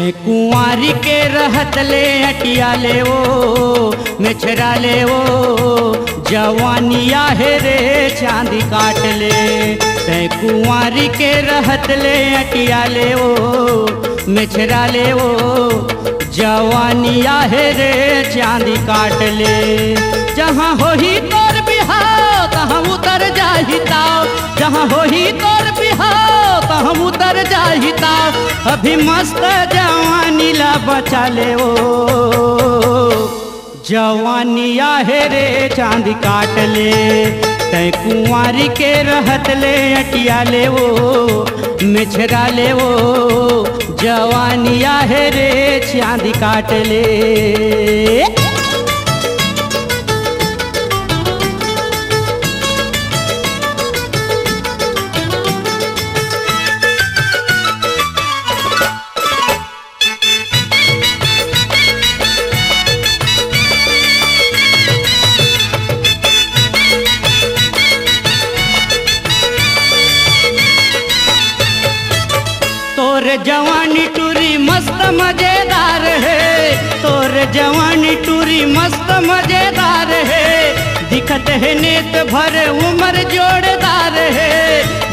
तै कुंवारी के रहत ले अटिया ले वो मेछरा ले वो जवानिया है रे चांदी काट ले। तै कुंवारी के रहत ले अटिया ले वो मेछरा ले वो जवानिया है रे चांदी काट ले। जहाँ हो ही तोर बिहाव तहाँ उतर जाही ताव, जहाँ हो ही तोर बिहाव तहाँ उतर जाही ताव। अभी मस्त जवानी ला बचा ले वो जवानिया है रे चांदी काट ले। तै कुंवारी के रहत ले अटिया ले वो मेछरा ले वो जवानिया है रे चांदी काट ले। तोर जवानी टूरी मस्त मजेदार है, तोर जवानी टूरी मस्त मजेदार है। दिखत है नेत भर उम्र जोड़दार है,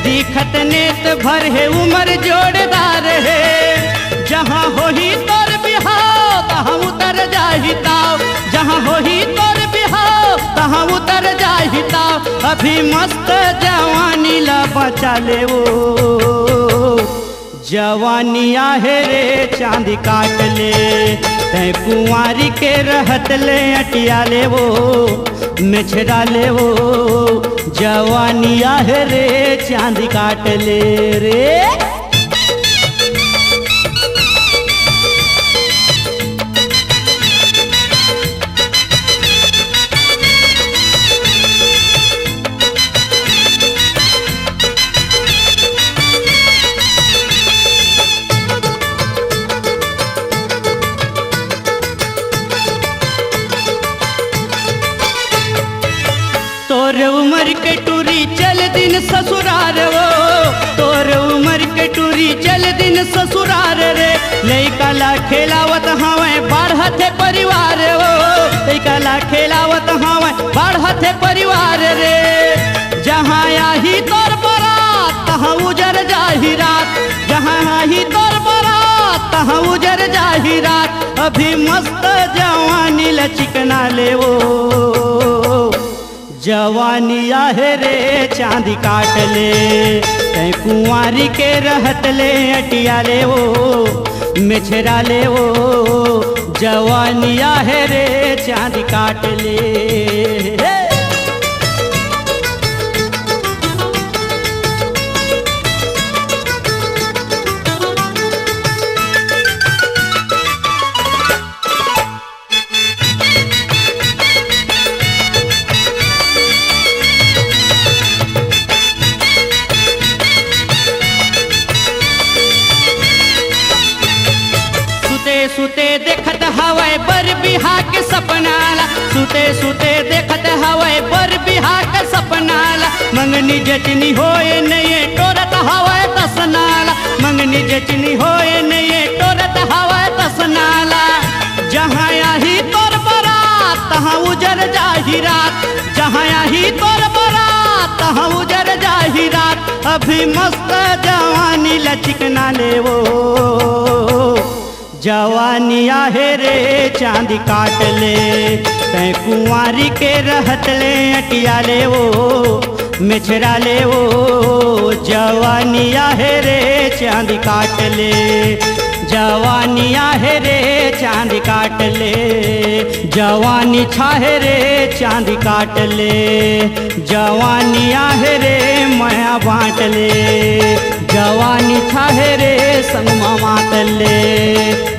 दिखत नेत भर है उम्र जोड़दार है। जहाँ हो ही तोर बिहाव तहाँ उतर जाही ताव, जहाँ हो ही तोर बिहाव तहाँ उतर जाही ताव। अभी मस्त जवानी ला बचा ले वो जवानिया है रे चांदी काट ले। तै कुंवारी के रहत ले अटिया ले वो मेछरा ले वो जवानिया है रे चांदी काट ले रे। तोर उम्र के टूरी चल दिन ससुरार वो, तोर उम्र के टूरी चल दिन ससुरार रे। लइका ला खेलावत हवे बढ़ते परिवार वो, लइका ला खेलावत हवे बढ़ते परिवार रे। जहाँ आही तोर बरात तहाँ उजर जाही रात, जहाँ आही तोर बरात तहाँ उजर जाही रात। अभी मस्त जवानी लचिकना ले वो जवानिया है रे चांदी काट ले। तै कुंवारी के रहत ले अटिया ले वो मेछरा ले वो जवानिया है रे चांदी काट ले। सुते देखत हवे बर बिहा के सपनाला, सुते सुते देखत हवे बर बिहा के सपनाला। मंगनी जचनी होए नहीं टोरत हवे तसनाला, मंगनी जचनी होए नहीं टोरत हवे तसनाला। जहाँ आही तोर बरात तहाँ उजर जाही रात, जहाँ आही तोर बरात तहाँ उजर जाही रात। अभी मस्त जवानी लचिकना ले वो जवानिया है रे चांदी काट ले। तै कुंवारी के रहत ले अटिया ले वो मेछरा ले वो जवानिया है रे चांदी काट ले। जवानिया है रे चांदी काट ले, जवानी छाहे रे चांदी काट ले। जवानिया है रे माया बांट ले, जवानी छाहे रे संग मात ले।